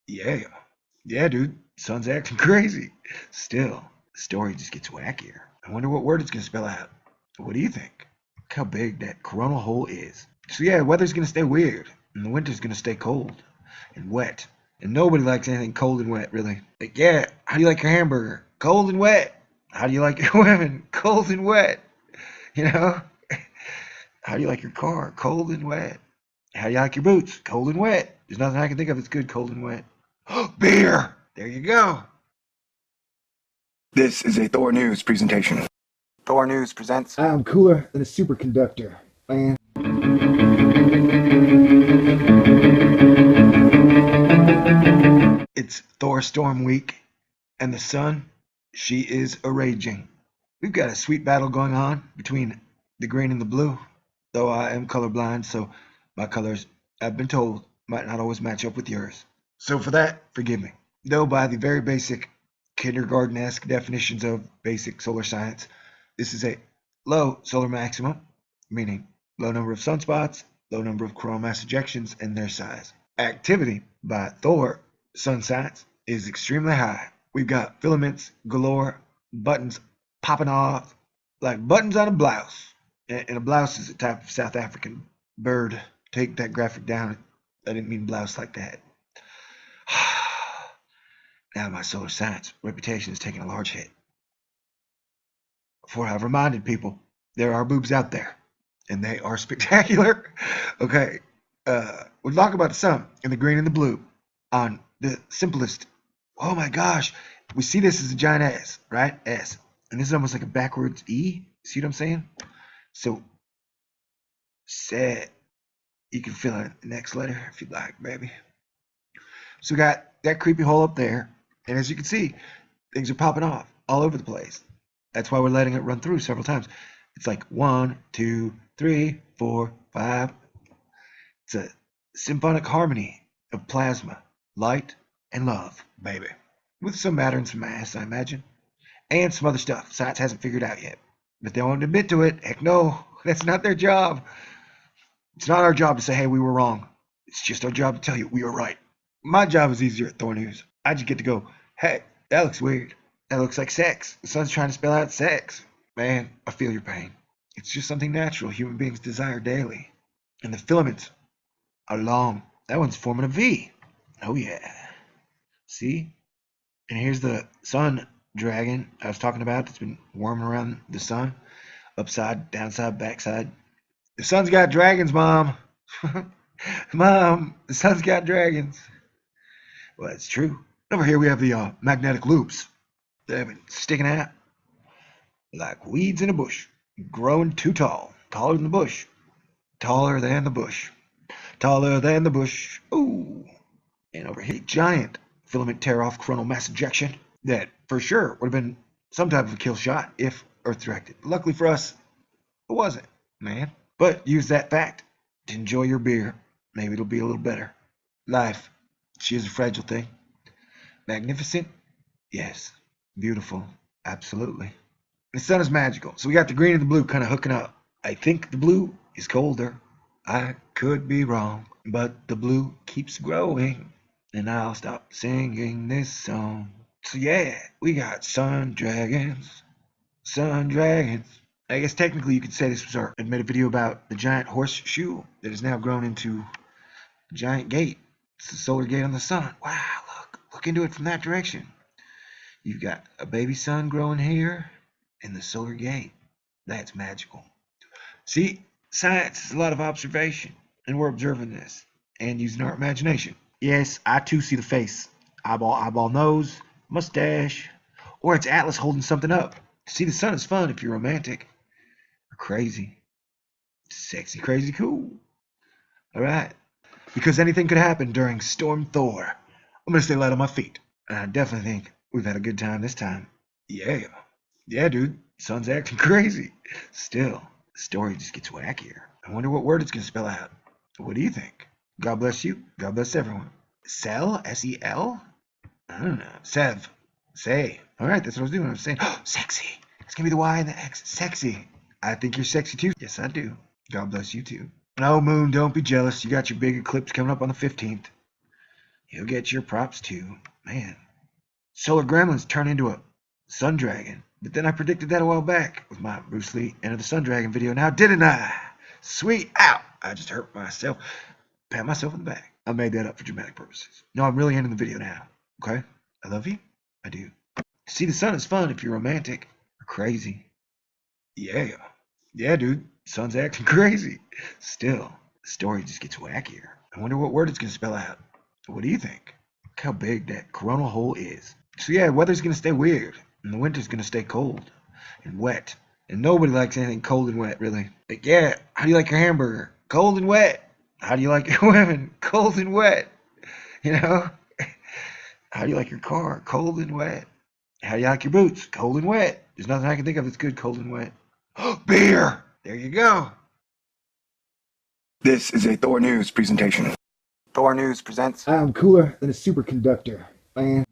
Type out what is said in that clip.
Yeah. Yeah, dude. Sun's acting crazy. Still, the story just gets wackier. I wonder what word it's going to spell out. What do you think? Look how big that coronal hole is. So yeah, the weather's going to stay weird. And the winter's going to stay cold and wet. And nobody likes anything cold and wet, really. Like, yeah, how do you like your hamburger? Cold and wet. How do you like your women? Cold and wet. You know? How do you like your car? Cold and wet. How do you like your boots? Cold and wet. There's nothing I can think of that's good cold and wet. Beer! There you go. This is a Thor News presentation. Thor News presents. I'm cooler than a superconductor, man. It's Thor Storm Week, and the sun, she is a raging. We've got a sweet battle going on between the green and the blue, though I am colorblind, so my colors, I've been told, might not always match up with yours. So for that, forgive me. Though by the very basic kindergarten-esque definitions of basic solar science, this is a low solar maximum, meaning low number of sunspots, low number of coronal mass ejections, and their size. Activity by Thor sun science is extremely high. We've got filaments galore, buttons popping off like buttons on a blouse. And a blouse is a type of South African bird. Take that graphic down. I didn't mean blouse like that. Now my solar science reputation is taking a large hit. For I've reminded people, there are boobs out there, and they are spectacular. Okay, we'll talk about the sun and the green and the blue on the simplest. Oh my gosh, we see this as a giant S, right? S, and this is almost like a backwards E. See what I'm saying? So, set. You can fill in the next letter if you'd like, baby. So we got that creepy hole up there, and as you can see, things are popping off all over the place. That's why we're letting it run through several times. It's like 1, 2, 3, 4, 5. It's a symphonic harmony of plasma, light, and love, baby. With some matter and some mass, I imagine. And some other stuff science hasn't figured out yet. But they won't admit to it. Heck no, that's not their job. It's not our job to say, hey, we were wrong. It's just our job to tell you we were right. My job is easier at Thor News. I just get to go, hey, that looks weird. That looks like sex. The sun's trying to spell out sex. Man, I feel your pain. It's just something natural human beings desire daily. And the filaments are long. That one's forming a V. Oh, yeah. See? And here's the sun dragon I was talking about that's been warming around the sun. Upside, downside, backside. The sun's got dragons, Mom. Mom, the sun's got dragons. Well, that's true. Over here we have the magnetic loops. They've been sticking out like weeds in a bush, growing too tall, taller than the bush, taller than the bush, taller than the bush. Ooh. And over here, giant filament tear-off coronal mass ejection that for sure would have been some type of a kill shot if Earth directed. Luckily for us, it wasn't, man. But use that fact to enjoy your beer. Maybe it'll be a little better. Life, she is a fragile thing. Magnificent? Yes. Beautiful? Absolutely. The sun is magical. So we got the green and the blue kind of hooking up. I think the blue is colder. I could be wrong. But the blue keeps growing. And I'll stop singing this song. So yeah, we got sun dragons. Sun dragons. I guess technically you could say this was our admitted video about the giant horseshoe that has now grown into a giant gate. It's the solar gate on the sun. Wow, look into it from that direction. You've got a baby sun growing here and the solar gate. That's magical. See, science is a lot of observation, and we're observing this and using our imagination. Yes, I too see the face. Eyeball nose, mustache, or it's Atlas holding something up. See, the sun is fun if you're romantic. Or crazy. Sexy, crazy, cool. Alright. Because anything could happen during Storm Thor. I'm gonna stay light on my feet. And I definitely think we've had a good time this time. Yeah. Yeah, dude. Sun's acting crazy. Still, the story just gets wackier. I wonder what word it's gonna spell out. What do you think? God bless you. God bless everyone. Sel? S-E-L? I don't know. Sev. Say. Alright, that's what I was doing. I was saying, oh, sexy. It's gonna be the Y and the X. Sexy. I think you're sexy too. Yes, I do. God bless you too. No, Moon, don't be jealous. You got your big eclipse coming up on the 15th. He'll get your props too. Man, solar gremlins turn into a sun dragon. But then I predicted that a while back with my Bruce Lee Enter the Sun Dragon video now, didn't I? Sweet. Ow! I just hurt myself. Pat myself in the back. I made that up for dramatic purposes. No, I'm really ending the video now. Okay? I love you. I do. See, the sun is fun if you're romantic or crazy. Yeah. Yeah, dude. Sun's acting crazy. Still, the story just gets wackier. I wonder what word it's going to spell out. What do you think? Look how big that coronal hole is. So yeah, weather's going to stay weird. And the winter's going to stay cold and wet. And nobody likes anything cold and wet, really. Like, yeah, how do you like your hamburger? Cold and wet. How do you like your women? Cold and wet. You know? How do you like your car? Cold and wet. How do you like your boots? Cold and wet. There's nothing I can think of that's good cold and wet. Beer! There you go. This is a Thor News presentation. Thor News presents. I'm cooler than a superconductor, man.